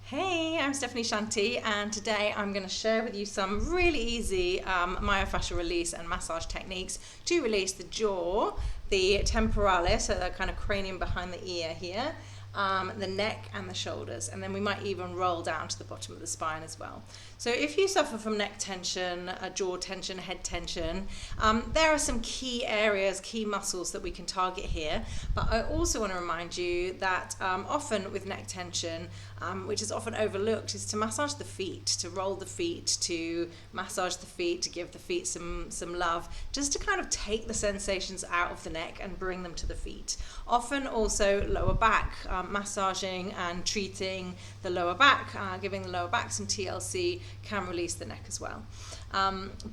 Hey, I'm Stephanie Shanti, and today I'm going to share with you some really easy myofascial release and massage techniques to release the jaw, the temporalis, so the kind of cranium behind the ear here, the neck and the shoulders, and then we might even roll down to the bottom of the spine as well. So if you suffer from neck tension, jaw tension, head tension, there are some key areas, key muscles that we can target here, but I also want to remind you that often with neck tension, which is often overlooked, is to massage the feet, to roll the feet, to massage the feet, to give the feet some love, just to kind of take the sensations out of the neck and bring them to the feet. Often also lower back, massaging and treating the lower back, giving the lower back some TLC can release the neck as well.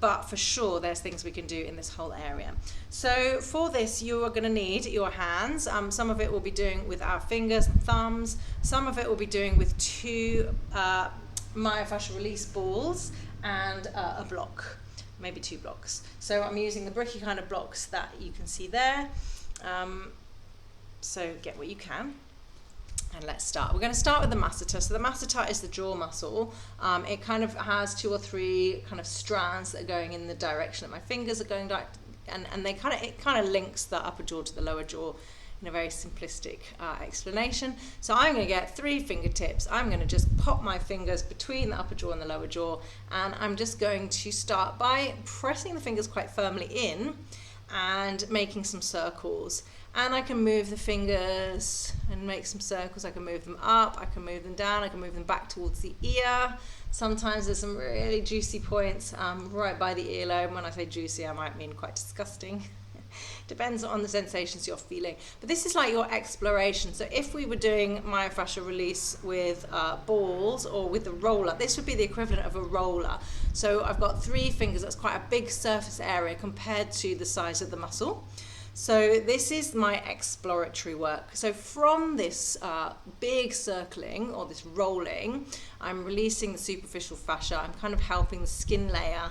But for sure there's things we can do in this whole area. So for this you are going to need your hands. Some of it we'll be doing with our fingers and thumbs. Some of it we'll be doing with two myofascial release balls and a block, maybe two blocks. So I'm using the bricky kind of blocks that you can see there. So get what you can. And let's start. We're going to start with the masseter. So the masseter is the jaw muscle. It kind of has two or three kind of strands that are going in the direction that my fingers are going, and it kind of links the upper jaw to the lower jaw in a very simplistic explanation. So I'm going to get 3 fingertips. I'm going to just pop my fingers between the upper jaw and the lower jaw, and I'm just going to start by pressing the fingers quite firmly in and making some circles. And I can move the fingers and make some circles. I can move them up, I can move them down, I can move them back towards the ear. Sometimes there's some really juicy points right by the earlobe. When I say juicy, I might mean quite disgusting. Depends on the sensations you're feeling. But this is like your exploration. So if we were doing myofascial release with balls or with a roller, this would be the equivalent of a roller. So I've got 3 fingers. That's quite a big surface area compared to the size of the muscle. So this is my exploratory work. So from this big circling or this rolling, I'm releasing the superficial fascia. I'm kind of helping the skin layer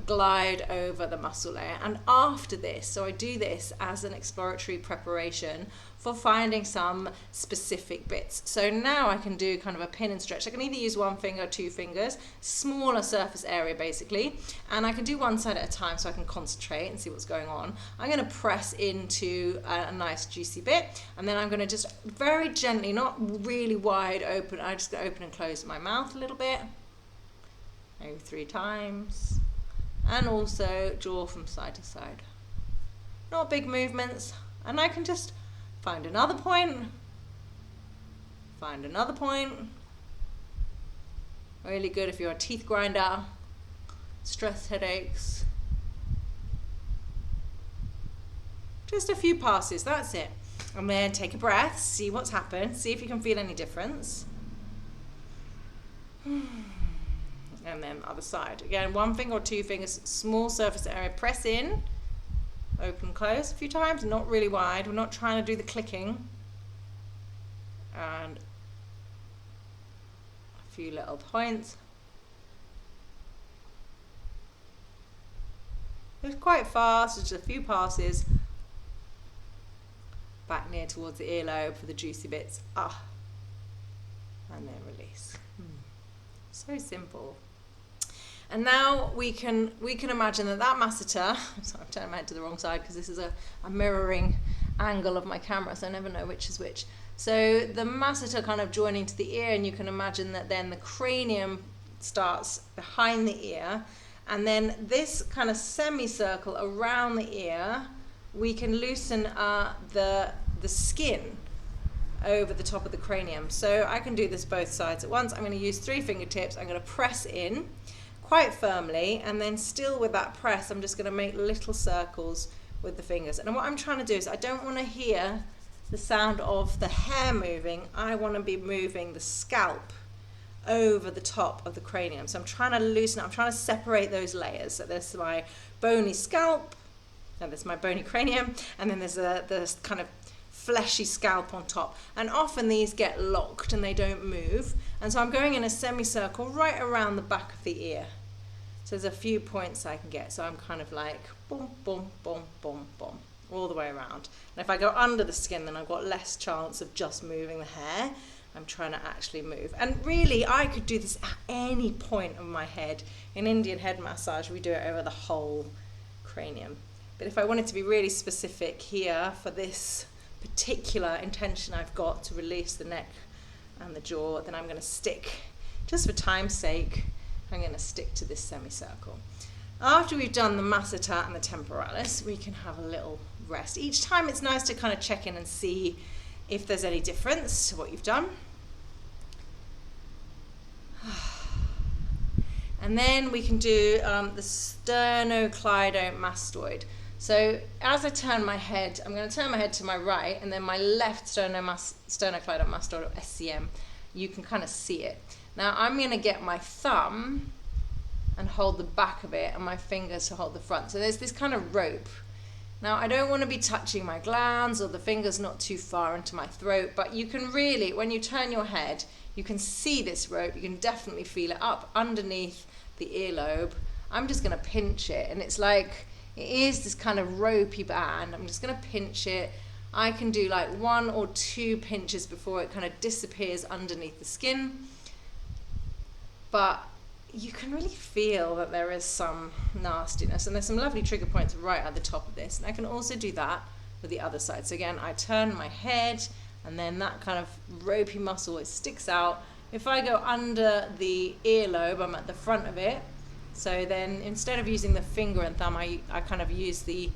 glide over the muscle layer. And after this, so I do this as an exploratory preparation for finding some specific bits. So now I can do kind of a pin and stretch. I can either use 1 finger or 2 fingers, smaller surface area basically, and I can do one side at a time so I can concentrate and see what's going on. I'm going to press into a nice juicy bit, and then I'm going to just very gently, not really wide open, I'm just going to open and close my mouth a little bit, maybe 3 times, and also jaw from side to side. Not big movements, and I can just find another point, find another point. Really good if you're a teeth grinder, stress headaches. Just a few passes, that's it. And then take a breath, see what's happened, see if you can feel any difference. And then other side. Again, 1 finger or 2 fingers, small surface area, press in. Open, close a few times, not really wide. We're not trying to do the clicking. And a few little points. It's quite fast, just a few passes. Back near towards the earlobe for the juicy bits. And then release. So simple. And now we can imagine that masseter, sorry, I'm turning my head to the wrong side because this is a mirroring angle of my camera, so I never know which is which. So the masseter kind of joining to the ear, and you can imagine that then the cranium starts behind the ear, and then this kind of semicircle around the ear, we can loosen the skin over the top of the cranium. So I can do this both sides at once. I'm going to use 3 fingertips. I'm going to press in quite firmly, and then still with that press, I'm just going to make little circles with the fingers. And what I'm trying to do is I don't want to hear the sound of the hair moving. I want to be moving the scalp over the top of the cranium. So I'm trying to loosen, I'm trying to separate those layers. So there's my bony scalp, and there's my bony cranium, and then there's this kind of fleshy scalp on top, and often these get locked and they don't move, and so I'm going in a semicircle right around the back of the ear. So there's a few points I can get, so I'm kind of like boom, boom, boom, boom, boom, all the way around. And if I go under the skin, then I've got less chance of just moving the hair, I'm trying to actually move. And really, I could do this at any point of my head. In Indian head massage, we do it over the whole cranium. But if I wanted to be really specific here for this particular intention I've got to release the neck and the jaw, then I'm going to stick, just for time's sake, I'm going to stick to this semicircle. After we've done the masseter and the temporalis, we can have a little rest. Each time it's nice to kind of check in and see if there's any difference to what you've done. And then we can do the sternocleidomastoid. So as I turn my head, I'm going to turn my head to my right, and then my left sternocleidomastoid, or SCM, you can kind of see it. Now I'm going to get my thumb and hold the back of it, and my fingers to hold the front. So there's this kind of rope. Now I don't want to be touching my glands or the fingers not too far into my throat, but you can really, when you turn your head, you can see this rope. You can definitely feel it up underneath the earlobe. I'm just going to pinch it, and it's like, it is this kind of ropey band. I'm just going to pinch it. I can do like 1 or 2 pinches before it kind of disappears underneath the skin. But you can really feel that there is some nastiness, and there's some lovely trigger points right at the top of this. And I can also do that with the other side. So again, I turn my head, and then that kind of ropey muscle, it sticks out. If I go under the earlobe, I'm at the front of it. So then instead of using the finger and thumb, I kind of use the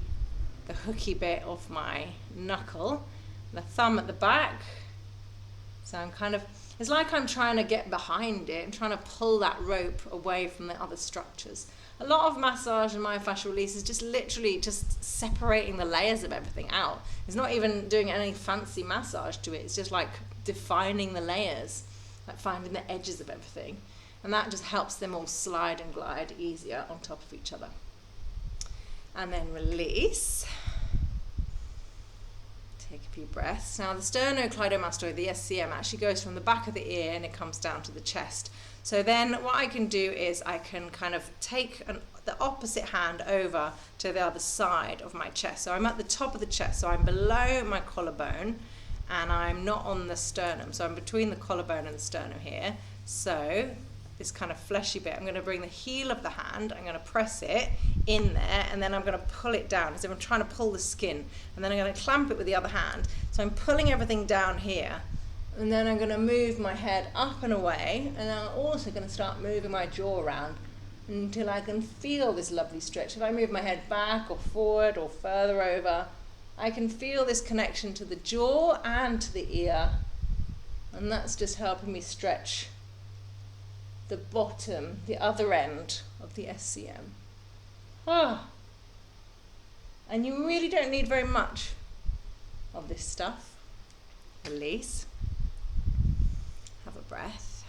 hooky bit of my knuckle, the thumb at the back. So I'm kind of, it's like I'm trying to get behind it. I'm trying to pull that rope away from the other structures. A lot of massage and myofascial release is just literally just separating the layers of everything out. It's not even doing any fancy massage to it. It's just like defining the layers, like finding the edges of everything. And that just helps them all slide and glide easier on top of each other. And then release. Take a few breaths. Now the sternocleidomastoid, the SCM, actually goes from the back of the ear and it comes down to the chest. So then what I can do is I can kind of take the opposite hand over to the other side of my chest. So I'm at the top of the chest, so I'm below my collarbone and I'm not on the sternum. So I'm between the collarbone and the sternum here. So this kind of fleshy bit, I'm going to bring the heel of the hand, I'm going to press it in there, and then I'm going to pull it down as if I'm trying to pull the skin, and then I'm going to clamp it with the other hand. So I'm pulling everything down here, and then I'm going to move my head up and away, and I'm also going to start moving my jaw around until I can feel this lovely stretch. If I move my head back or forward or further over, I can feel this connection to the jaw and to the ear, and that's just helping me stretch the bottom, the other end of the SCM. And you really don't need very much of this stuff. Release. Have a breath.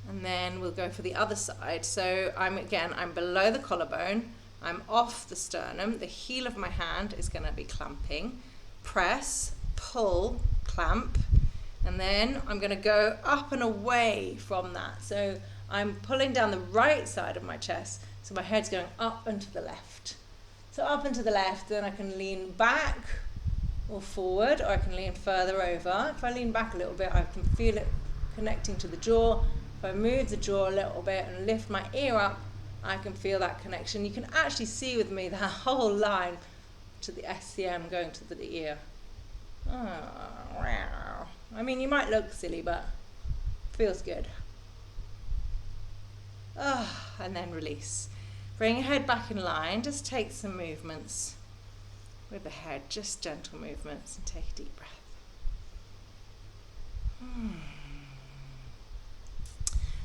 And then we'll go for the other side. So I'm below the collarbone, I'm off the sternum, the heel of my hand is going to be clamping. Press, pull, clamp. And then I'm going to go up and away from that. So I'm pulling down the right side of my chest, so my head's going up and to the left. So up and to the left, then I can lean back or forward, or I can lean further over. If I lean back a little bit, I can feel it connecting to the jaw. If I move the jaw a little bit and lift my ear up, I can feel that connection. You can actually see with me that whole line to the SCM going to the ear. I mean, you might look silly, but feels good. And then release. Bring your head back in line. Just take some movements with the head, just gentle movements, and take a deep breath.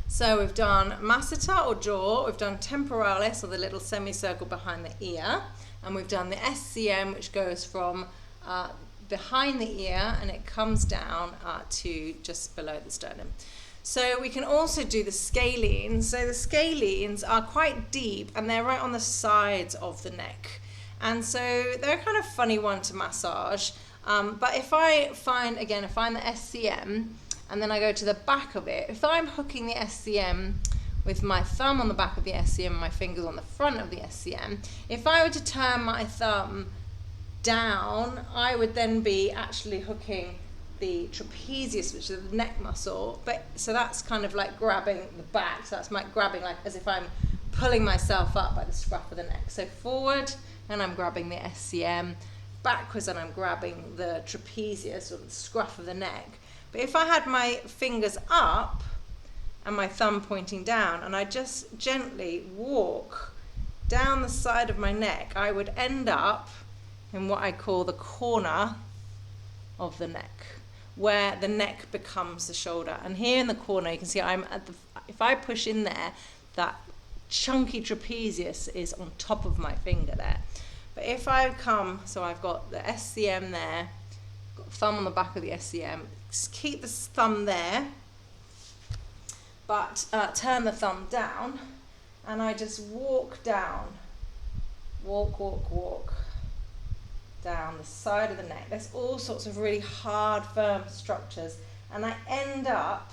So we've done masseter or jaw, we've done temporalis, or the little semicircle behind the ear, and we've done the SCM, which goes from behind the ear and it comes down to just below the sternum. So we can also do the scalenes. So the scalenes are quite deep and they're right on the sides of the neck. And so they're a kind of funny one to massage. But if I find the SCM and then I go to the back of it, if I'm hooking the SCM with my thumb on the back of the SCM and my fingers on the front of the SCM, if I were to turn my thumb down, I would then be actually hooking the trapezius, which is the neck muscle, but so that's kind of like grabbing the back, so that's like grabbing like as if I'm pulling myself up by the scruff of the neck. So forward and I'm grabbing the SCM, backwards and I'm grabbing the trapezius or the scruff of the neck. But if I had my fingers up and my thumb pointing down and I just gently walk down the side of my neck, I would end up in what I call the corner of the neck, where the neck becomes the shoulder. And here in the corner you can see I'm at the, if I push in there, that chunky trapezius is on top of my finger there. But if I come, so I've got the SCM there, got the thumb on the back of the SCM, just keep the thumb there, but turn the thumb down, and I just walk down, walk down the side of the neck. There's all sorts of really hard, firm structures, and I end up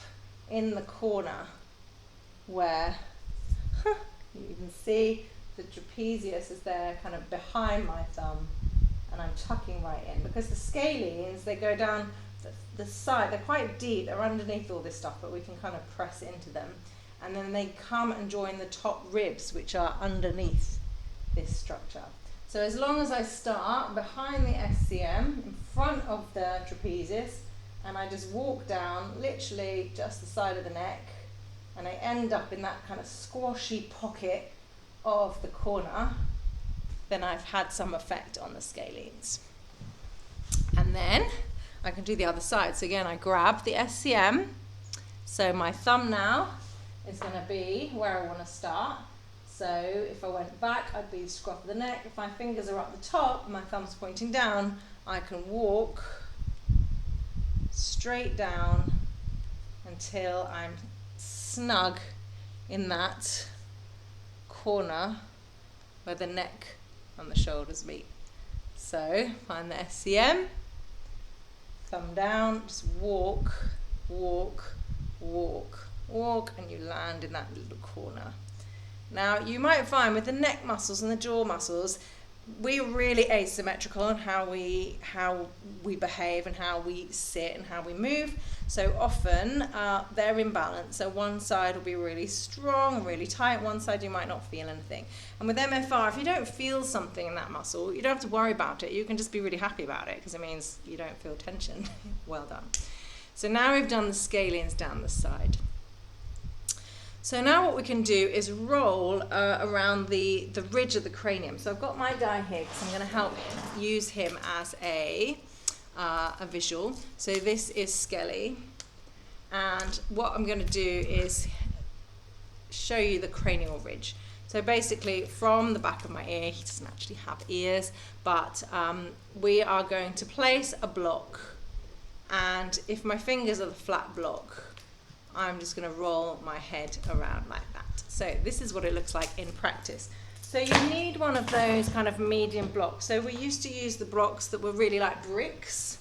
in the corner where you can see the trapezius is there kind of behind my thumb, and I'm tucking right in, because the scalenes, they go down the side, they're quite deep, they're underneath all this stuff, but we can kind of press into them, and then they come and join the top ribs, which are underneath this structure. So as long as I start behind the SCM, in front of the trapezius, and I just walk down literally just the side of the neck, and I end up in that kind of squashy pocket of the corner, then I've had some effect on the scalenes. And then I can do the other side. So again, I grab the SCM. So my thumb now is going to be where I want to start. So if I went back, I'd be the scruff of the neck. If my fingers are up the top and my thumb's pointing down, I can walk straight down until I'm snug in that corner where the neck and the shoulders meet. So find the SCM, thumb down, just walk, and you land in that little corner. Now you might find with the neck muscles and the jaw muscles, we're really asymmetrical in how we behave and how we sit and how we move. So often they're in balance. So one side will be really strong and really tight, one side you might not feel anything. And with MFR, if you don't feel something in that muscle, you don't have to worry about it. You can just be really happy about it, because it means you don't feel tension. Well done. So now we've done the scalenes down the side. So now what we can do is roll around the ridge of the cranium. So I've got my guy here because I'm going to help use him as a visual. So this is Skelly, and what I'm going to do is show you the cranial ridge. So basically from the back of my ear, he doesn't actually have ears, but we are going to place a block, and if my fingers are the flat block, I'm just going to roll my head around like that. So this is what it looks like in practice. So you need one of those kind of medium blocks. So we used to use the blocks that were really like bricks,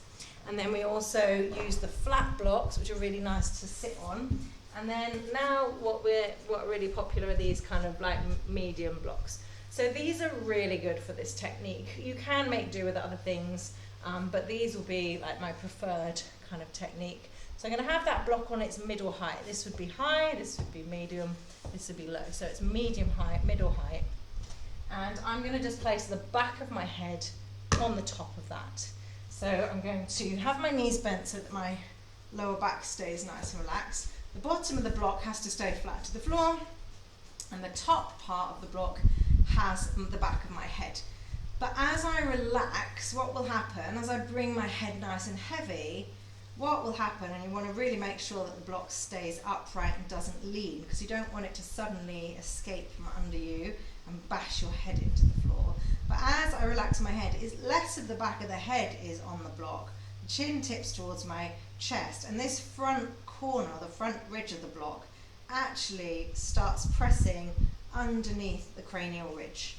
and then we also use the flat blocks, which are really nice to sit on. And then now what are really popular are these kind of like medium blocks. So these are really good for this technique. You can make do with other things, but these will be like my preferred kind of technique. So I'm going to have that block on its middle height. This would be high, this would be medium, this would be low. So it's medium height, middle height. And I'm going to just place the back of my head on the top of that. So I'm going to have my knees bent so that my lower back stays nice and relaxed. The bottom of the block has to stay flat to the floor, and the top part of the block has the back of my head. But as I relax, what will happen, as I bring my head nice and heavy, what will happen, and you want to really make sure that the block stays upright and doesn't lean, because you don't want it to suddenly escape from under you and bash your head into the floor. But as I relax my head, is less of the back of the head is on the block. The chin tips towards my chest, and this front corner, the front ridge of the block, actually starts pressing underneath the cranial ridge.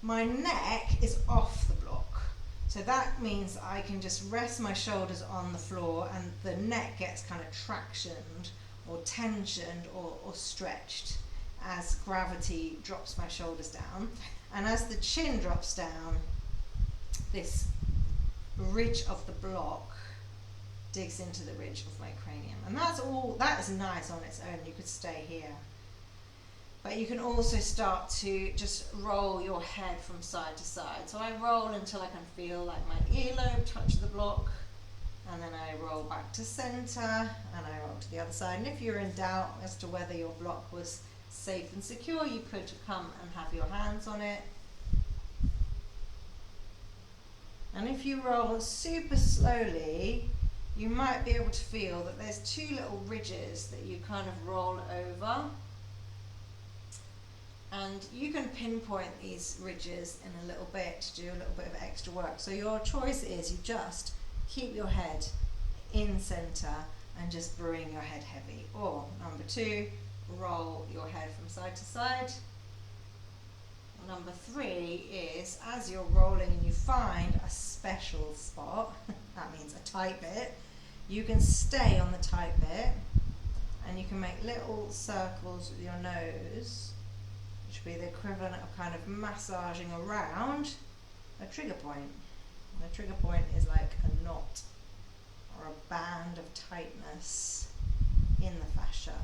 My neck is off the block. So that means I can just rest my shoulders on the floor, and the neck gets kind of tractioned or tensioned or stretched as gravity drops my shoulders down. And as the chin drops down, this ridge of the block digs into the ridge of my cranium. And that's all, that is nice on its own. You could stay here. But you can also start to just roll your head from side to side. So I roll until I can feel like my earlobe touch the block, and then I roll back to center, and I roll to the other side. And if you're in doubt as to whether your block was safe and secure, you could come and have your hands on it. And if you roll super slowly, you might be able to feel that there's two little ridges that you kind of roll over. And you can pinpoint these ridges in a little bit to do a little bit of extra work. So your choice is you just keep your head in center and just bring your head heavy. Or number 2, roll your head from side to side. Number 3 is, as you're rolling and you find a special spot, that means a tight bit, you can stay on the tight bit and you can make little circles with your nose, which would be the equivalent of kind of massaging around a trigger point. And a trigger point is like a knot or a band of tightness in the fascia.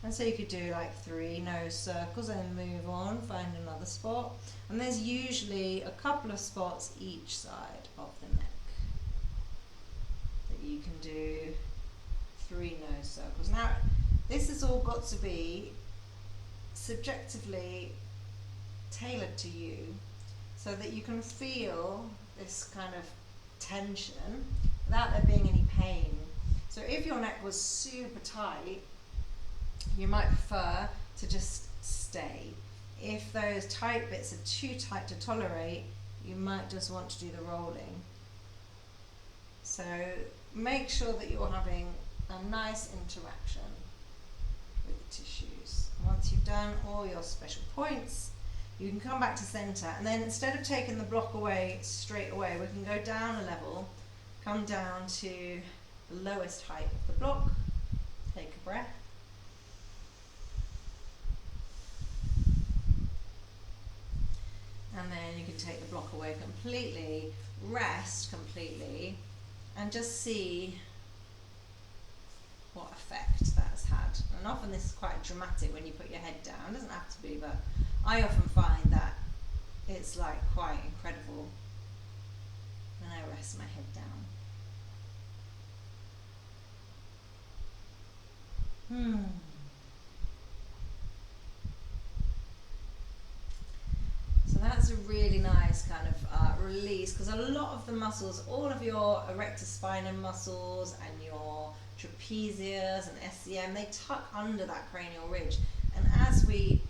And so you could do like 3 nose circles and then move on, find another spot. And there's usually a couple of spots each side of the neck that you can do 3 nose circles. Now, this has all got to be subjectively tailored to you so that you can feel this kind of tension without there being any pain. So if your neck was super tight, you might prefer to just stay. If those tight bits are too tight to tolerate, you might just want to do the rolling. So make sure that you're having a nice interaction with the tissues. Once you've done all your special points, you can come back to center, and then instead of taking the block away straight away, we can go down a level, come down to the lowest height of the block, take a breath. And then you can take the block away completely, rest completely, and just see what effect that's had. And often this is quite dramatic when you put your head down. It doesn't have to be, but I often find that it's like quite incredible when I rest my head down. So that's a really nice kind of release, because a lot of the muscles, all of your erector spinum muscles and your trapezius and SCM, they tuck under that cranial ridge. And as we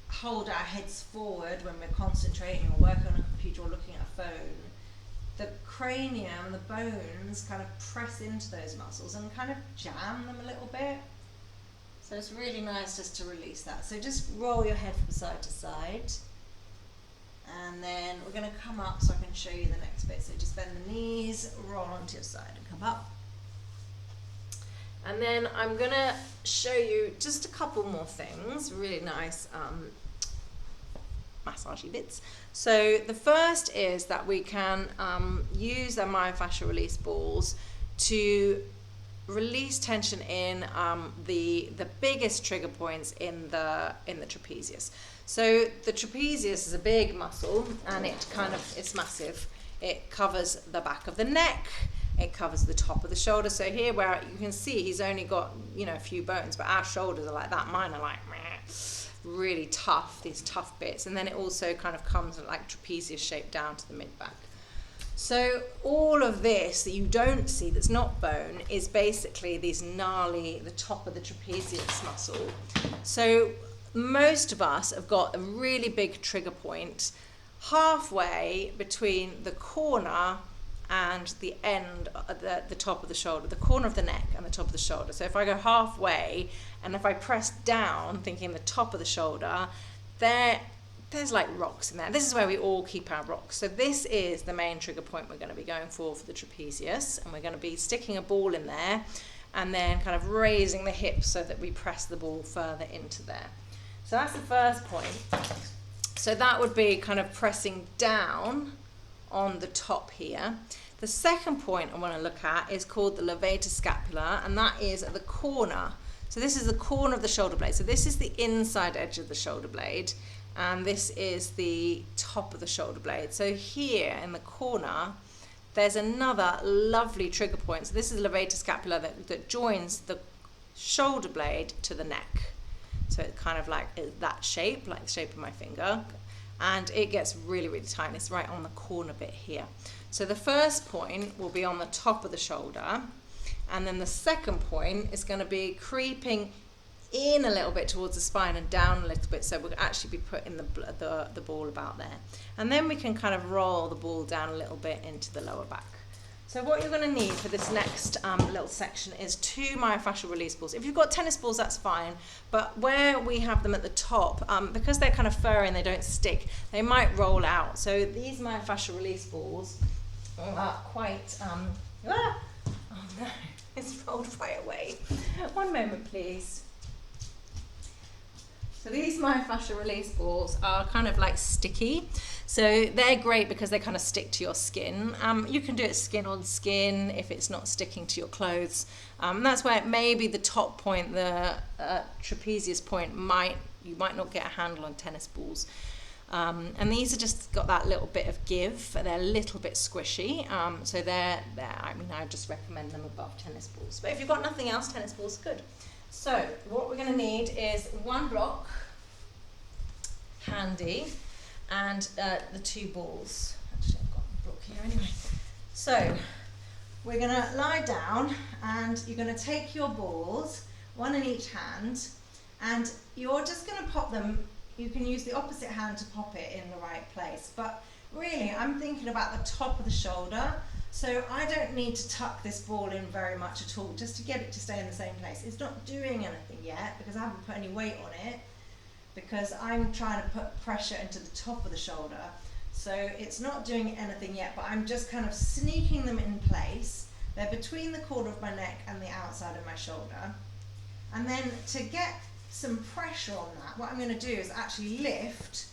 hold our heads forward when we're concentrating or working on a computer or looking at a phone, the cranium, the bones kind of press into those muscles and kind of jam them a little bit. So it's really nice just to release that. So just roll your head from side to side. And then we're going to come up so I can show you the next bit. So just bend the knees, roll onto your side and come up. And then I'm going to show you just a couple more things, really nice massagey bits. So the first is that we can use the myofascial release balls to release tension in the biggest trigger points in the trapezius. So the trapezius is a big muscle, and it's massive. It covers the back of the neck, it covers the top of the shoulder. So here where you can see he's only got, a few bones, but our shoulders are like that. Mine are like really tough, these tough bits. And then it also kind of comes like trapezius shape down to the mid-back. So all of this that you don't see, that's not bone, is basically these gnarly, the top of the trapezius muscle. So most of us have got a really big trigger point halfway between the corner and the end, the top of the shoulder, the corner of the neck and the top of the shoulder. So if I go halfway and if I press down, thinking the top of the shoulder, there's like rocks in there. This is where we all keep our rocks. So this is the main trigger point we're going to be going for the trapezius, and we're going to be sticking a ball in there and then kind of raising the hips so that we press the ball further into there. So that's the first point. So that would be kind of pressing down on the top here. The second point I want to look at is called the levator scapula, and that is at the corner. So this is the corner of the shoulder blade. So this is the inside edge of the shoulder blade, and this is the top of the shoulder blade. So here in the corner, there's another lovely trigger point. So this is the levator scapula that joins the shoulder blade to the neck. So it's kind of like that shape, like the shape of my finger. And it gets really, really tight. It's right on the corner bit here. So the first point will be on the top of the shoulder. And then the second point is going to be creeping in a little bit towards the spine and down a little bit, so we'll actually be putting the ball about there. And then we can kind of roll the ball down a little bit into the lower back. So what you're going to need for this next little section is 2 myofascial release balls. If you've got tennis balls, that's fine, but where we have them at the top, because they're kind of furry and they don't stick, they might roll out. So these myofascial release balls are quite... oh no, it's rolled right away. One moment, please. So these myofascial release balls are kind of like sticky. So they're great because they kind of stick to your skin. You can do it skin on skin if it's not sticking to your clothes. That's where maybe the top point, the trapezius point, you might not get a handle on tennis balls. And these are just got that little bit of give. They're a little bit squishy. So I just recommend them above tennis balls. But if you've got nothing else, tennis balls are good. So what we're going to need is 1 block, handy, and the 2 balls. Actually, I've got the block here anyway. So we're going to lie down, and you're going to take your balls, 1 in each hand, and you're just going to pop them. You can use the opposite hand to pop it in the right place, but really I'm thinking about the top of the shoulder. So I don't need to tuck this ball in very much at all, just to get it to stay in the same place. It's not doing anything yet because I haven't put any weight on it, because I'm trying to put pressure into the top of the shoulder. So it's not doing anything yet, but I'm just kind of sneaking them in place. They're between the corner of my neck and the outside of my shoulder. And then to get some pressure on that, what I'm going to do is actually lift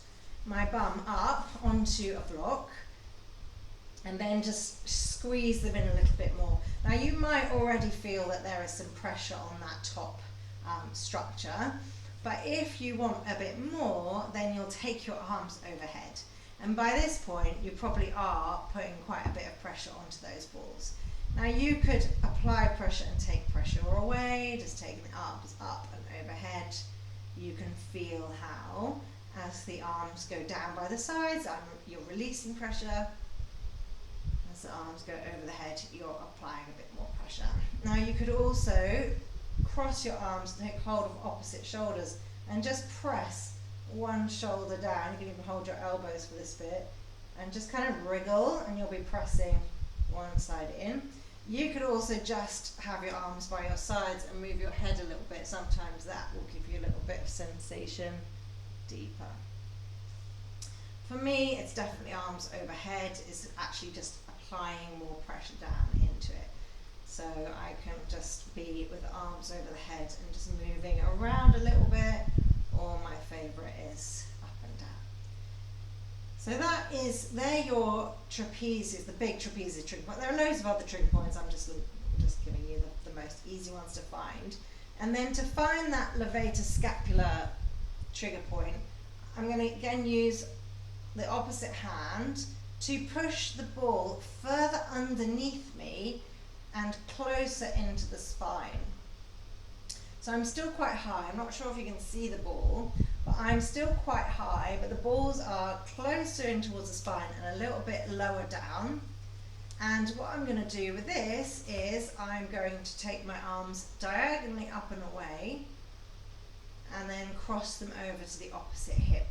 my bum up onto a block, and then just squeeze them in a little bit more. Now you might already feel that there is some pressure on that top structure, but if you want a bit more, then you'll take your arms overhead. And by this point, you probably are putting quite a bit of pressure onto those balls. Now you could apply pressure and take pressure away, just taking the arms up and overhead. You can feel how, as the arms go down by the sides, you're releasing pressure. As the arms go over the head, you're applying a bit more pressure. Now you could also cross your arms and take hold of opposite shoulders and just press one shoulder down. You can even hold your elbows for this bit and just kind of wriggle, and you'll be pressing one side in. You could also just have your arms by your sides and move your head a little bit. Sometimes that will give you a little bit of sensation deeper. For me, it's definitely arms overhead. It's actually just applying more pressure down into it. So I can just be with the arms over the head and just moving around a little bit, or my favourite is up and down. So they're your trapezius, the big trapezius trigger point. There are loads of other trigger points. I'm just giving you the most easy ones to find. And then to find that levator scapular trigger point, I'm going to again use the opposite hand to push the ball further underneath me and closer into the spine. So I'm still quite high. I'm not sure if you can see the ball, but I'm still quite high, but the balls are closer in towards the spine and a little bit lower down. And what I'm going to do with this is I'm going to take my arms diagonally up and away and then cross them over to the opposite hip.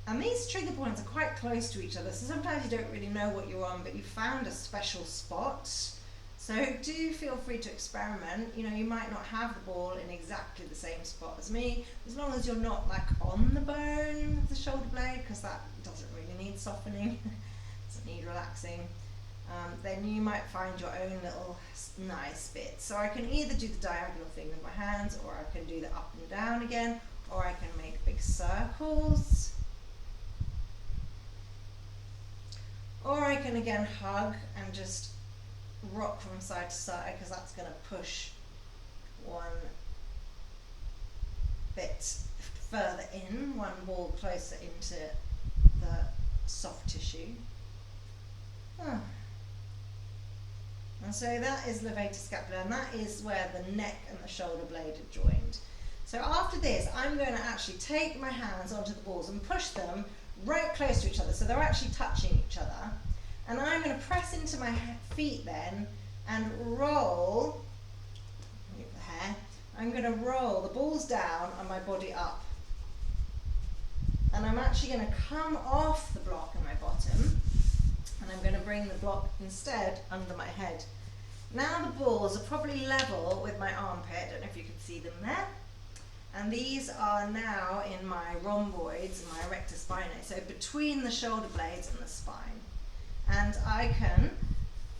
And these trigger points are quite close to each other, so sometimes you don't really know what you're on, but you found a special spot. So do feel free to experiment. You know, you might not have the ball in exactly the same spot as me, as long as you're not like on the bone of the shoulder blade, because that doesn't really need softening, doesn't need relaxing. Then you might find your own little nice bit. So I can either do the diagonal thing with my hands, or I can do the up and down again, or I can make big circles. Or I can again hug and just rock from side to side, because that's going to push one bit further in, one ball closer into the soft tissue. And so that is levator scapula, and that is where the neck and the shoulder blade are joined. So after this, I'm going to actually take my hands onto the balls and push them right close to each other, so they're actually touching each other. And I'm going to press into my feet then and roll, move the hair, I'm going to roll the balls down and my body up. And I'm actually going to come off the block in my bottom, and I'm going to bring the block instead under my head. Now the balls are probably level with my armpit, I don't know if you can see them there. And these are now in my rhomboids, my erector spinae, so between the shoulder blades and the spine. And I can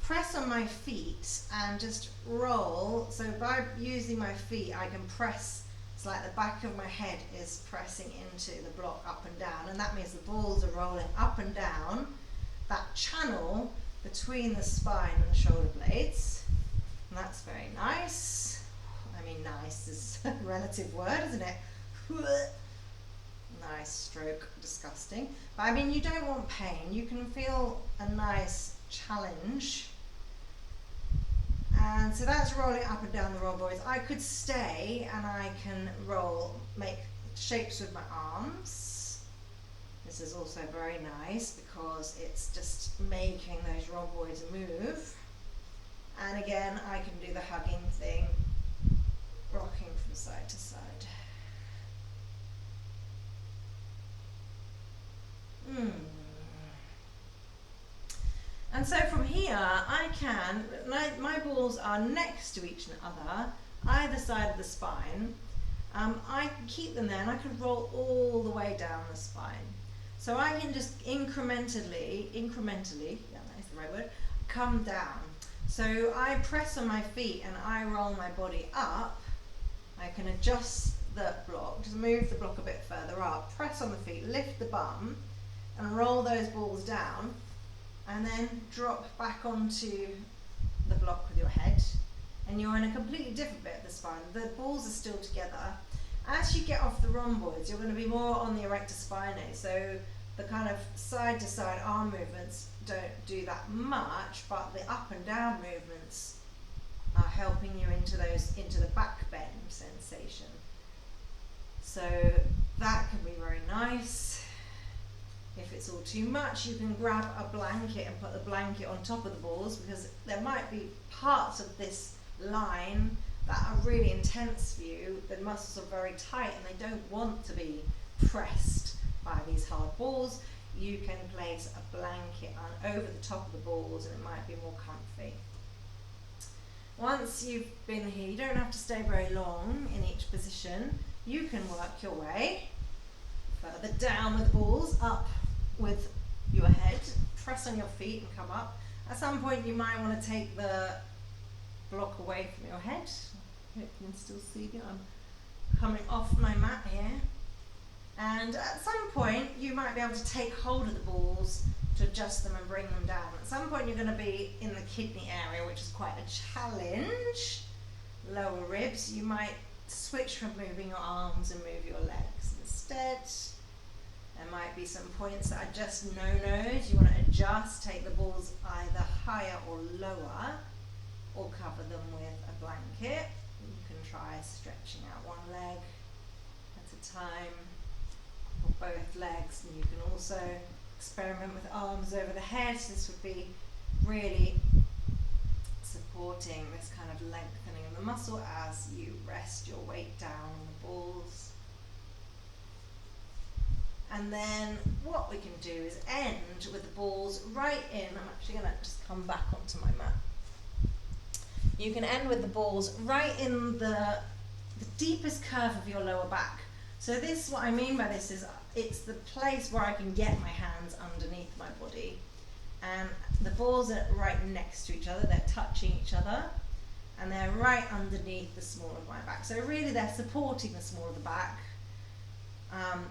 press on my feet and just roll. So by using my feet, I can press. It's like the back of my head is pressing into the block up and down, and that means the balls are rolling up and down that channel between the spine and the shoulder blades. And that's very nice. I mean, nice is a relative word, isn't it? Nice stroke, disgusting. But I mean, you don't want pain. You can feel a nice challenge. And so that's rolling up and down the rhomboids. I could stay and I can roll, make shapes with my arms. This is also very nice because it's just making those rhomboids move. And again, I can do the hugging thing, rocking from side to side. And so from here, I can, my balls are next to each other, either side of the spine. I can keep them there and I can roll all the way down the spine. So I can just incrementally, yeah, that's the right word, come down. So I press on my feet and I roll my body up. I can adjust the block, just move the block a bit further up, press on the feet, lift the bum and roll those balls down, and then drop back onto the block with your head, and you're in a completely different bit of the spine. The balls are still together. As you get off the rhomboids, you're going to be more on the erector spinae, so the kind of side to side arm movements don't do that much, but the up and down movements are helping you into the back bend sensation. So that can be very nice. If it's all too much, you can grab a blanket and put the blanket on top of the balls, because there might be parts of this line that are really intense for you. The muscles are very tight and they don't want to be pressed by these hard balls. You can place a blanket over the top of the balls and it might be more comfy. Once you've been here, you don't have to stay very long in each position. You can work your way further down with the balls, up with your head, press on your feet and come up. At some point you might want to take the block away from your head. I hope you can still see me. I'm coming off my mat here. And at some point you might be able to take hold of the balls to adjust them and bring them down. At some point you're going to be in the kidney area, which is quite a challenge. Lower ribs. You might switch from moving your arms and move your legs instead. There might be some points that are just no-nos. You want to adjust, take the balls either higher or lower, or cover them with a blanket. You can try stretching out one leg at a time, or both legs, and you can also experiment with arms over the head. This would be really supporting this kind of lengthening of the muscle as you rest your weight down on the balls. And then what we can do is end with the balls right in. I'm actually going to just come back onto my mat. You can end with the balls right in the deepest curve of your lower back. So this, what I mean by this is, it's the place where I can get my hands underneath my body. And the balls are right next to each other, they're touching each other, and they're right underneath the small of my back. So really they're supporting the small of the back.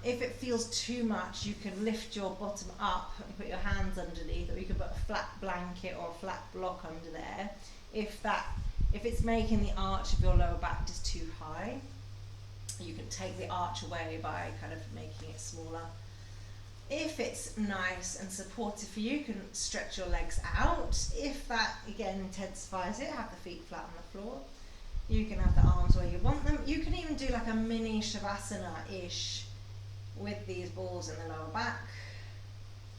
If it feels too much, you can lift your bottom up and put your hands underneath, or you can put a flat blanket or a flat block under there. If it's making the arch of your lower back just too high, you can take the arch away by kind of making it smaller. If it's nice and supportive for you, you can stretch your legs out. If that again intensifies it, have the feet flat on the floor. You can have the arms where you want them. You can even do like a mini Shavasana-ish with these balls in the lower back,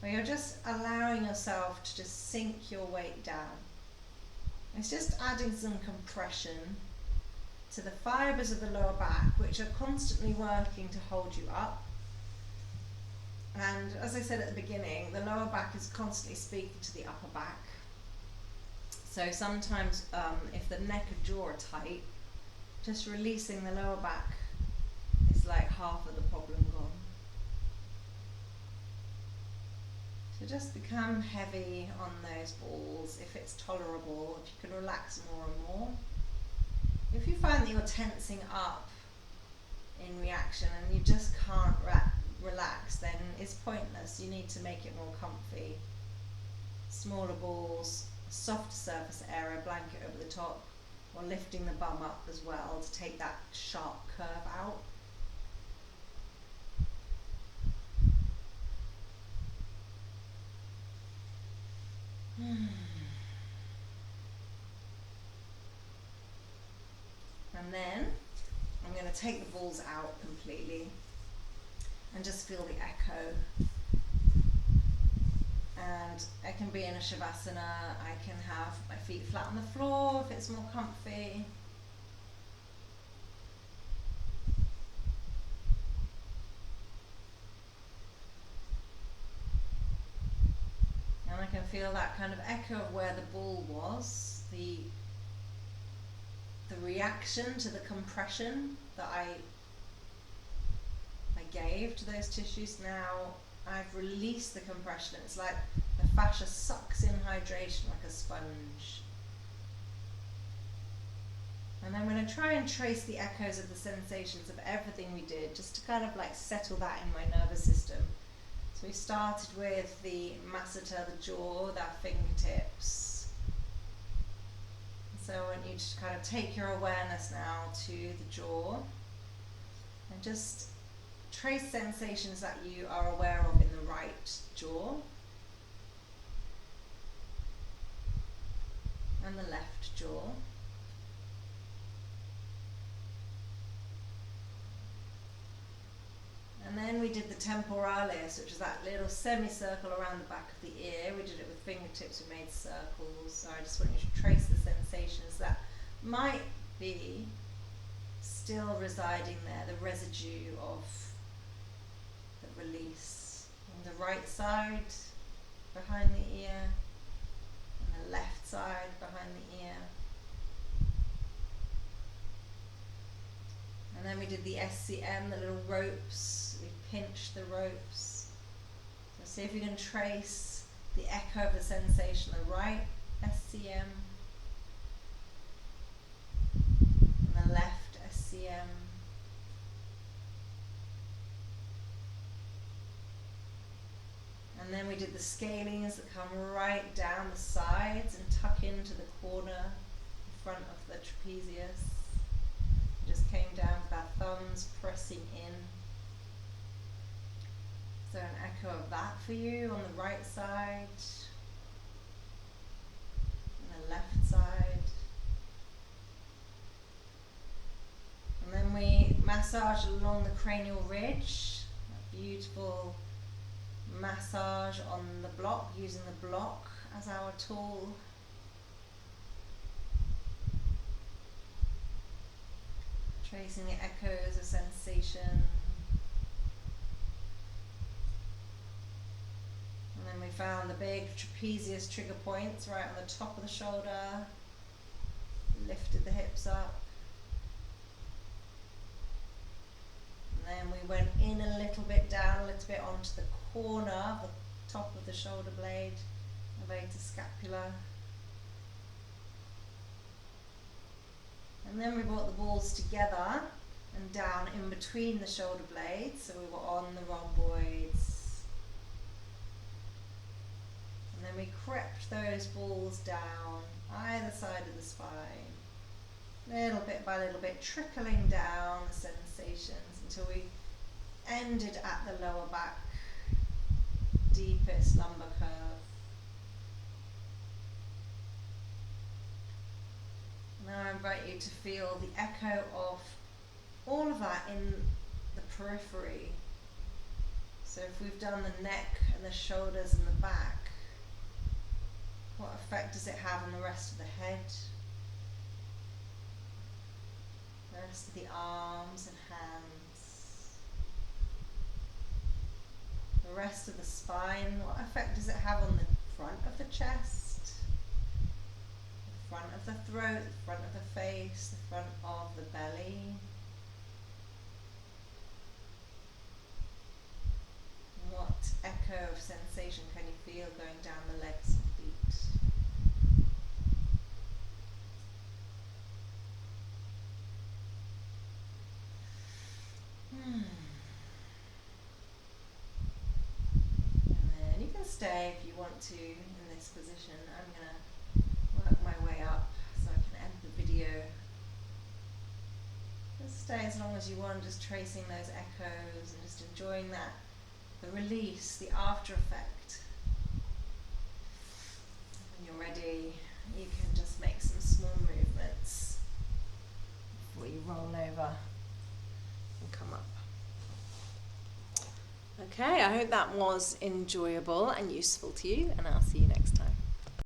where you're just allowing yourself to just sink your weight down. It's just adding some compression to the fibres of the lower back, which are constantly working to hold you up. And as I said at the beginning, the lower back is constantly speaking to the upper back. So sometimes if the neck and jaw are tight, just releasing the lower back is like half of the problem gone. So just become heavy on those balls if it's tolerable, if you can relax more and more. If you find that you're tensing up in reaction and you just can't relax, then it's pointless. You need to make it more comfy. Smaller balls, a softer surface area, blanket over the top, or lifting the bum up as well to take that sharp curve out. And then I'm going to take the balls out completely and just feel the echo. And I can be in a Shavasana, I can have my feet flat on the floor if it's more comfy. And I can feel that kind of echo of where the ball was, the reaction to the compression that I gave to those tissues. Now I've released the compression. It's like the fascia sucks in hydration like a sponge. And I'm going to try and trace the echoes of the sensations of everything we did, just to kind of like settle that in my nervous system. So we started with the masseter, the jaw, with our fingertips. So I want you to kind of take your awareness now to the jaw and just trace sensations that you are aware of in the right jaw and the left jaw. And then we did the temporalis, which is that little semicircle around the back of the ear. We did it with fingertips, we made circles. So I just want you to trace the sensations that might be still residing there, the residue of the release. On the right side, behind the ear, and the left side, behind the ear. And then we did the SCM, the little ropes. We pinched the ropes. So see if you can trace the echo of the sensation, the right SCM and the left SCM. And then we did the scalings that come right down the sides and tuck into the corner in front of the trapezius. Just came down with our thumbs pressing in. So an echo of that for you on the right side and the left side. And then we massage along the cranial ridge, a beautiful massage on the block, using the block as our tool. Tracing the echoes of sensation. And then we found the big trapezius trigger points right on the top of the shoulder. Lifted the hips up. And then we went in a little bit, down a little bit onto the corner, the top of the shoulder blade, away to scapula. And then we brought the balls together and down in between the shoulder blades, so we were on the rhomboids. And then we crept those balls down either side of the spine, little bit by little bit, trickling down the sensations until we ended at the lower back, deepest lumbar curve. Now I invite you to feel the echo of all of that in the periphery. So if we've done the neck and the shoulders and the back, what effect does it have on the rest of the head? The rest of the arms and hands? The rest of the spine, what effect does it have on the front of the chest? The front of the throat, the front of the face, the front of the belly? What echo of sensation can you feel going down the legs and feet? And then you can stay if you want to in this position. I'm going to work my way up so I can end the video. Just stay as long as you want, just tracing those echoes and just enjoying that. The release, the after effect. When you're ready, you can just make some small movements before you roll over and come up. Okay, I hope that was enjoyable and useful to you, and I'll see you next time.